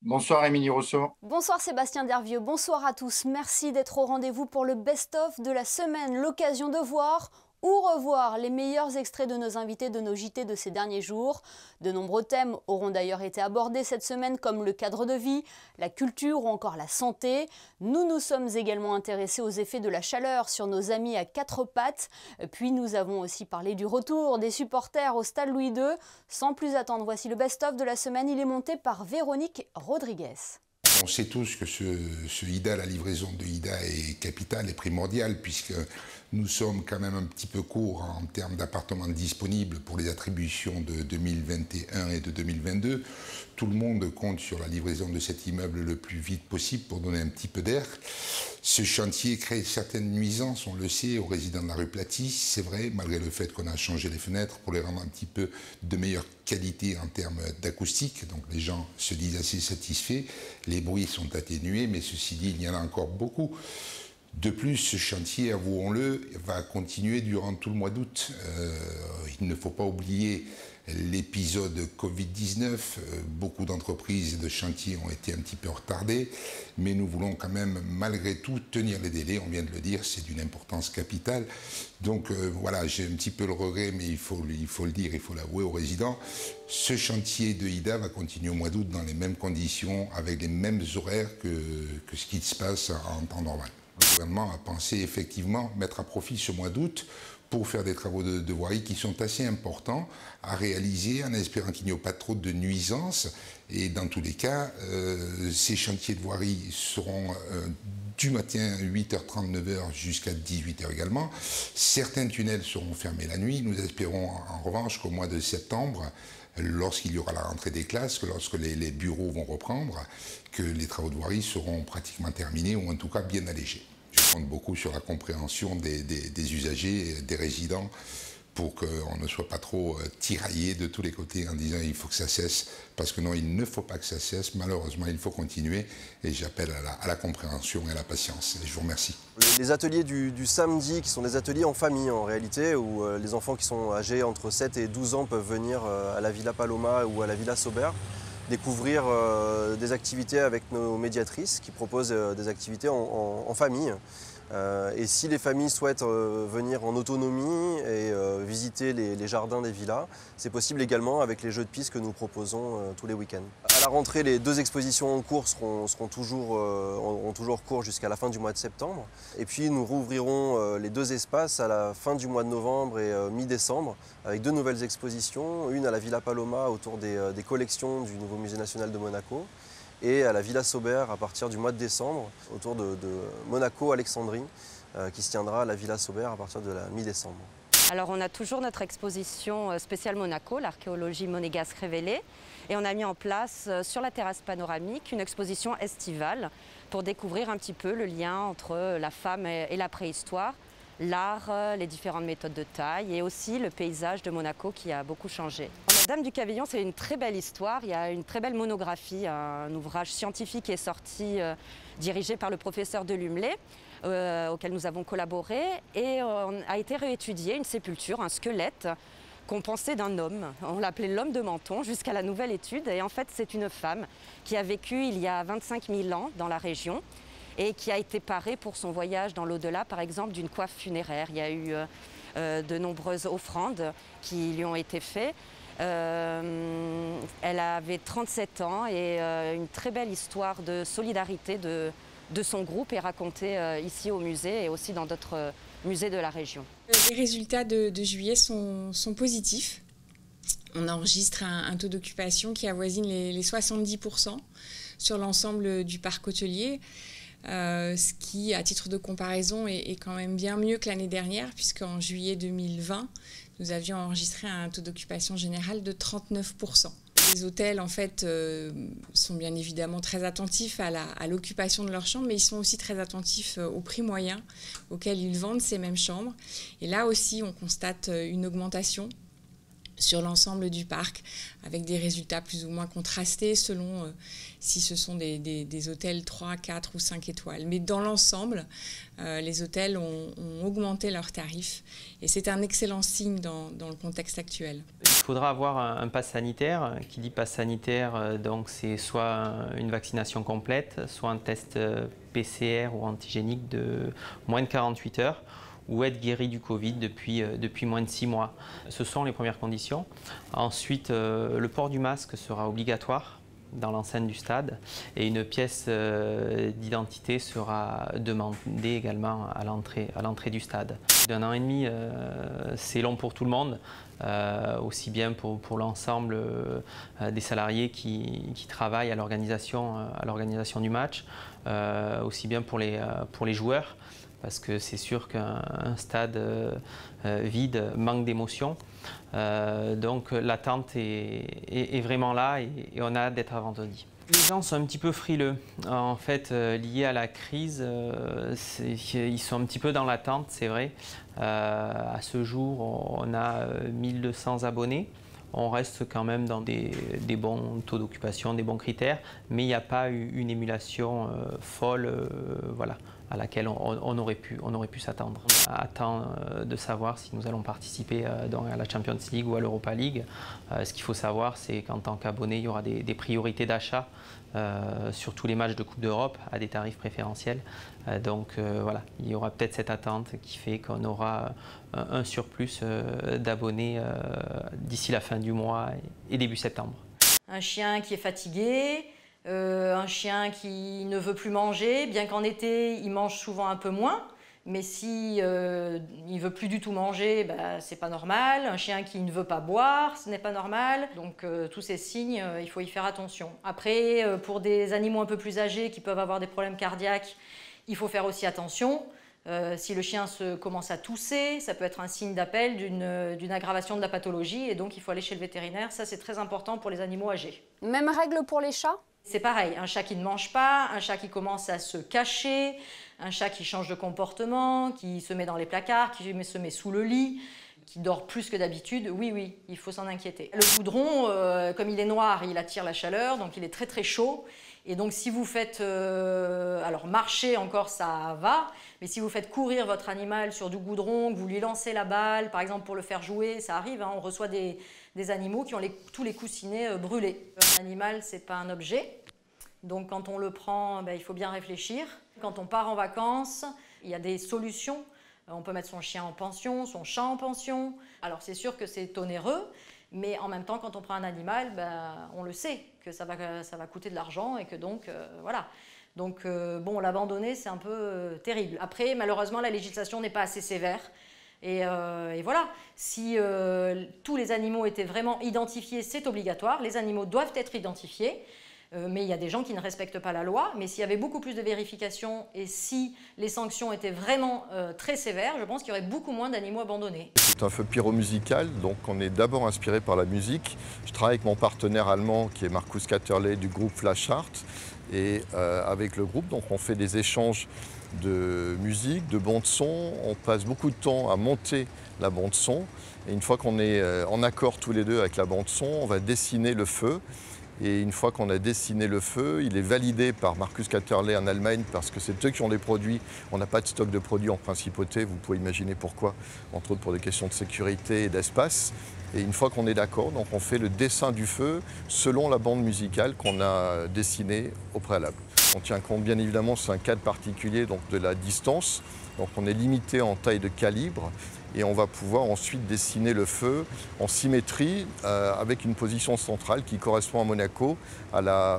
Bonsoir Émilie Rousseau. Bonsoir Sébastien Dervieux, bonsoir à tous. Merci d'être au rendez-vous pour le best-of de la semaine. L'occasion de voir ou revoir les meilleurs extraits de nos invités de nos JT de ces derniers jours. De nombreux thèmes auront d'ailleurs été abordés cette semaine comme le cadre de vie, la culture ou encore la santé. Nous nous sommes également intéressés aux effets de la chaleur sur nos amis à quatre pattes. Puis nous avons aussi parlé du retour des supporters au stade Louis II. Sans plus attendre, voici le best-of de la semaine. Il est monté par Véronique Rodriguez. On sait tous que ce IDA, la livraison de IDA est capitale et primordiale puisque nous sommes quand même un petit peu courts en termes d'appartements disponibles pour les attributions de 2021 et de 2022. Tout le monde compte sur la livraison de cet immeuble le plus vite possible pour donner un petit peu d'air. Ce chantier crée certaines nuisances, on le sait, aux résidents de la rue Platy, c'est vrai, malgré le fait qu'on a changé les fenêtres pour les rendre un petit peu de meilleure qualité en termes d'acoustique. Donc les gens se disent assez satisfaits, les bruits sont atténués, mais ceci dit, il y en a encore beaucoup. De plus, ce chantier, avouons-le, va continuer durant tout le mois d'août. Il ne faut pas oublier l'épisode Covid-19. Beaucoup d'entreprises et de chantiers ont été un petit peu retardés, mais nous voulons quand même, malgré tout, tenir les délais. On vient de le dire, c'est d'une importance capitale. Donc voilà, j'ai un petit peu le regret, mais il faut le dire, il faut l'avouer aux résidents. Ce chantier de IDA va continuer au mois d'août dans les mêmes conditions, avec les mêmes horaires que ce qui se passe en temps normal. Le gouvernement a pensé effectivement mettre à profit ce mois d'août pour faire des travaux de voirie qui sont assez importants à réaliser en espérant qu'il n'y ait pas trop de nuisances. Et dans tous les cas, ces chantiers de voirie seront du matin 8h30, 9h jusqu'à 18h également. Certains tunnels seront fermés la nuit. Nous espérons en revanche qu'au mois de septembre, lorsqu'il y aura la rentrée des classes, lorsque les bureaux vont reprendre, que les travaux de voirie seront pratiquement terminés ou en tout cas bien allégés. Je compte beaucoup sur la compréhension des usagers, des résidents, pour qu'on ne soit pas trop tiraillé de tous les côtés en disant il faut que ça cesse, parce que non, il ne faut pas que ça cesse, malheureusement il faut continuer, et j'appelle à la compréhension et à la patience. Et je vous remercie. Les ateliers du samedi, qui sont des ateliers en famille en réalité, où les enfants qui sont âgés entre 7 et 12 ans peuvent venir à la Villa Paloma ou à la Villa Sauber, découvrir des activités avec nos médiatrices qui proposent des activités en famille. Et si les familles souhaitent venir en autonomie et visiter les jardins des villas, c'est possible également avec les jeux de piste que nous proposons tous les week-ends. À la rentrée, les deux expositions en cours auront toujours cours jusqu'à la fin du mois de septembre. Et puis nous rouvrirons les deux espaces à la fin du mois de novembre et mi-décembre avec deux nouvelles expositions, une à la Villa Paloma autour des collections du nouveau Musée national de Monaco, et à la Villa Sauber à partir du mois de décembre, autour de Monaco-Alexandrie, qui se tiendra à la Villa Sauber à partir de la mi-décembre. Alors on a toujours notre exposition spéciale Monaco, l'archéologie monégasque révélée, et on a mis en place sur la terrasse panoramique une exposition estivale pour découvrir un petit peu le lien entre la femme et la préhistoire, l'art, les différentes méthodes de taille et aussi le paysage de Monaco qui a beaucoup changé. La Dame du Cavillon, c'est une très belle histoire. Il y a une très belle monographie, un ouvrage scientifique qui est sorti, dirigé par le professeur Delumelay, auquel nous avons collaboré, et a été réétudié, une sépulture, un squelette qu'on pensait d'un homme. On l'appelait l'homme de Menton jusqu'à la nouvelle étude. Et en fait, c'est une femme qui a vécu il y a 25 000 ans dans la région, et qui a été parée pour son voyage dans l'au-delà, par exemple, d'une coiffe funéraire. Il y a eu de nombreuses offrandes qui lui ont été faites. Elle avait 37 ans et une très belle histoire de solidarité de son groupe est racontée ici au musée et aussi dans d'autres musées de la région. Les résultats de juillet sont positifs. On enregistre un taux d'occupation qui avoisine les 70% sur l'ensemble du parc hôtelier. Ce qui, à titre de comparaison, est quand même bien mieux que l'année dernière, puisqu'en juillet 2020, nous avions enregistré un taux d'occupation général de 39%. Les hôtels, en fait, sont bien évidemment très attentifs à l'occupation de leurs chambres, mais ils sont aussi très attentifs au prix moyen auquel ils vendent ces mêmes chambres. Et là aussi, on constate une augmentation sur l'ensemble du parc, avec des résultats plus ou moins contrastés selon si ce sont des hôtels 3, 4 ou 5 étoiles. Mais dans l'ensemble, les hôtels ont augmenté leurs tarifs et c'est un excellent signe dans le contexte actuel. Il faudra avoir un pass sanitaire. Qui dit pass sanitaire, donc c'est soit une vaccination complète, soit un test PCR ou antigénique de moins de 48 heures. Ou être guéri du Covid depuis moins de 6 mois. Ce sont les premières conditions. Ensuite, le port du masque sera obligatoire dans l'enceinte du stade et une pièce d'identité sera demandée également à l'entrée du stade. D'un an et demi, c'est long pour tout le monde, aussi bien pour l'ensemble des salariés qui travaillent à l'organisation du match, aussi bien pour les joueurs. Parce que c'est sûr qu'un stade vide manque d'émotion. Donc l'attente est vraiment là et on a hâte d'être à vendredi. Les gens sont un petit peu frileux. En fait, liés à la crise, ils sont un petit peu dans l'attente, c'est vrai. À ce jour, on a 1200 abonnés. On reste quand même dans des bons taux d'occupation, des bons critères, mais il n'y a pas eu une émulation folle, voilà, à laquelle on aurait pu s'attendre. On attend de savoir si nous allons participer à la Champions League ou à l'Europa League. Ce qu'il faut savoir, c'est qu'en tant qu'abonné, il y aura des priorités d'achat sur tous les matchs de Coupe d'Europe à des tarifs préférentiels. Donc voilà, il y aura peut-être cette attente qui fait qu'on aura un surplus d'abonnés d'ici la fin du mois et début septembre. Un chien qui est fatigué, un chien qui ne veut plus manger, bien qu'en été il mange souvent un peu moins, mais si il ne veut plus du tout manger, bah, c'est pas normal. Un chien qui ne veut pas boire, ce n'est pas normal. Donc tous ces signes, il faut y faire attention. Après, pour des animaux un peu plus âgés qui peuvent avoir des problèmes cardiaques, il faut faire aussi attention. Si le chien commence à tousser, ça peut être un signe d'appel d'une aggravation de la pathologie et donc il faut aller chez le vétérinaire. Ça, c'est très important pour les animaux âgés. Même règle pour les chats ? C'est pareil, un chat qui ne mange pas, un chat qui commence à se cacher, un chat qui change de comportement, qui se met dans les placards, qui se met sous le lit, qui dort plus que d'habitude, oui, il faut s'en inquiéter. Le goudron, comme il est noir, il attire la chaleur, donc il est très très chaud. Et donc si vous faites, alors marcher encore ça va, mais si vous faites courir votre animal sur du goudron, que vous lui lancez la balle, par exemple pour le faire jouer, ça arrive, hein, on reçoit des animaux qui ont tous les coussinets brûlés. Un animal, c'est pas un objet, donc quand on le prend, il faut bien réfléchir. Quand on part en vacances, il y a des solutions. On peut mettre son chien en pension, son chat en pension. Alors c'est sûr que c'est onéreux, mais en même temps, quand on prend un animal, on le sait que ça va coûter de l'argent et que donc, voilà. Donc, bon, l'abandonner, c'est un peu terrible. Après, malheureusement, la législation n'est pas assez sévère. Et voilà, si tous les animaux étaient vraiment identifiés, c'est obligatoire. Les animaux doivent être identifiés. Mais il y a des gens qui ne respectent pas la loi. Mais s'il y avait beaucoup plus de vérifications et si les sanctions étaient vraiment très sévères, je pense qu'il y aurait beaucoup moins d'animaux abandonnés. C'est un feu pyromusical, donc on est d'abord inspiré par la musique. Je travaille avec mon partenaire allemand qui est Markus Katterle du groupe Flashart. Et avec le groupe, donc on fait des échanges de musique, de bande-son. On passe beaucoup de temps à monter la bande-son. Et une fois qu'on est en accord tous les deux avec la bande-son, on va dessiner le feu. Et une fois qu'on a dessiné le feu, il est validé par Markus Katterle en Allemagne parce que c'est eux qui ont les produits. On n'a pas de stock de produits en principauté, vous pouvez imaginer pourquoi, entre autres pour des questions de sécurité et d'espace. Et une fois qu'on est d'accord, donc on fait le dessin du feu selon la bande musicale qu'on a dessinée au préalable. On tient compte bien évidemment, c'est un cadre particulier donc de la distance. Donc on est limité en taille de calibre et on va pouvoir ensuite dessiner le feu en symétrie avec une position centrale qui correspond à Monaco,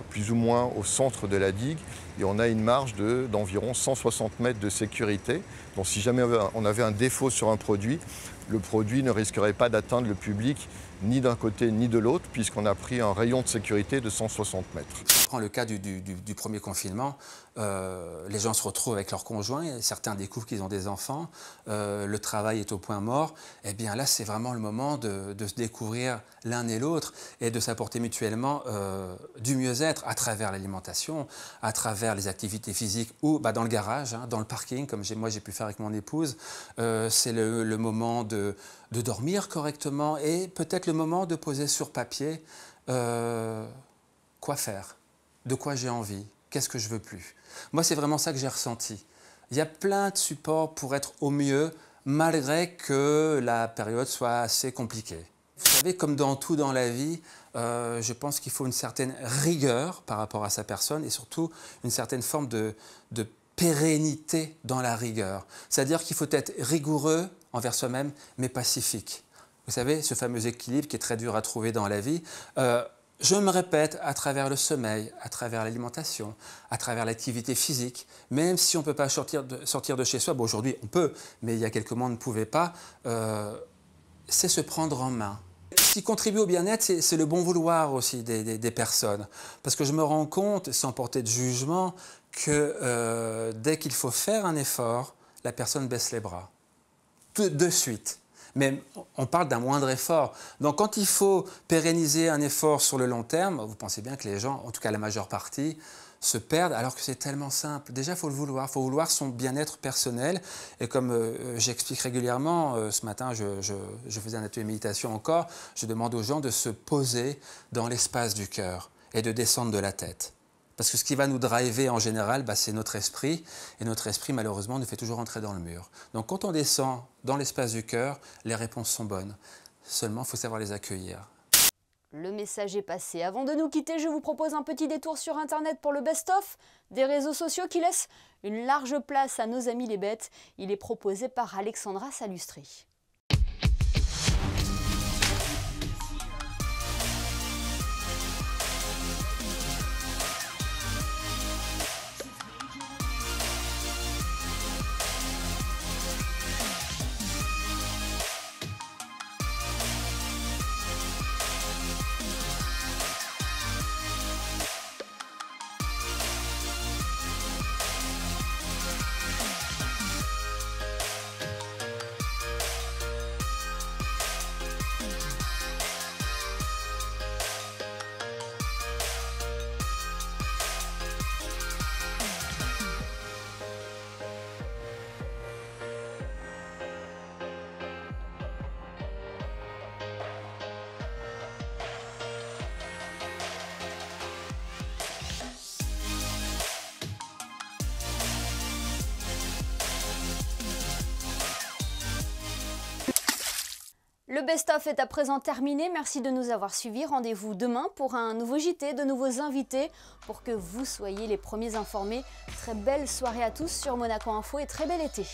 plus ou moins au centre de la digue. Et on a une marge d'environ 160 mètres de sécurité. Donc si jamais on avait un défaut sur un produit, le produit ne risquerait pas d'atteindre le public ni d'un côté ni de l'autre, puisqu'on a pris un rayon de sécurité de 160 mètres. Si on prend le cas du premier confinement, les gens se retrouvent avec leurs conjoints, certains découvrent qu'ils ont des enfants, le travail est au point mort, et bien là c'est vraiment le moment de se découvrir l'un et l'autre et de s'apporter mutuellement du mieux-être à travers l'alimentation, à travers les activités physiques ou dans le garage, hein, dans le parking, comme moi j'ai pu faire avec mon épouse. C'est le moment de dormir correctement et peut-être le moment de poser sur papier quoi faire, de quoi j'ai envie, qu'est-ce que je veux plus. Moi, c'est vraiment ça que j'ai ressenti. Il y a plein de supports pour être au mieux, malgré que la période soit assez compliquée. Vous savez, comme dans tout dans la vie, je pense qu'il faut une certaine rigueur par rapport à sa personne et surtout une certaine forme de pérennité dans la rigueur. C'est-à-dire qu'il faut être rigoureux envers soi-même, mais pacifique. Vous savez, ce fameux équilibre qui est très dur à trouver dans la vie. Je me répète, à travers le sommeil, à travers l'alimentation, à travers l'activité physique, même si on ne peut pas sortir de chez soi, bon, aujourd'hui on peut, mais il y a quelques mois on ne pouvait pas, c'est se prendre en main. Ce qui contribue au bien-être, c'est le bon vouloir aussi des personnes. Parce que je me rends compte, sans porter de jugement, que dès qu'il faut faire un effort, la personne baisse les bras. De suite. Mais on parle d'un moindre effort. Donc quand il faut pérenniser un effort sur le long terme, vous pensez bien que les gens, en tout cas la majeure partie, se perdent alors que c'est tellement simple. Déjà, il faut le vouloir. Il faut vouloir son bien-être personnel. Et comme j'explique régulièrement, ce matin, je faisais un atelier de méditation encore, je demande aux gens de se poser dans l'espace du cœur et de descendre de la tête. Parce que ce qui va nous driver en général, c'est notre esprit. Et notre esprit, malheureusement, nous fait toujours entrer dans le mur. Donc quand on descend dans l'espace du cœur, les réponses sont bonnes. Seulement, il faut savoir les accueillir. Le message est passé. Avant de nous quitter, je vous propose un petit détour sur Internet pour le best-of des réseaux sociaux qui laissent une large place à nos amis les bêtes. Il est proposé par Alexandra Salustri. Le best-of est à présent terminé. Merci de nous avoir suivis. Rendez-vous demain pour un nouveau JT, de nouveaux invités pour que vous soyez les premiers informés. Très belle soirée à tous sur Monaco Info et très bel été.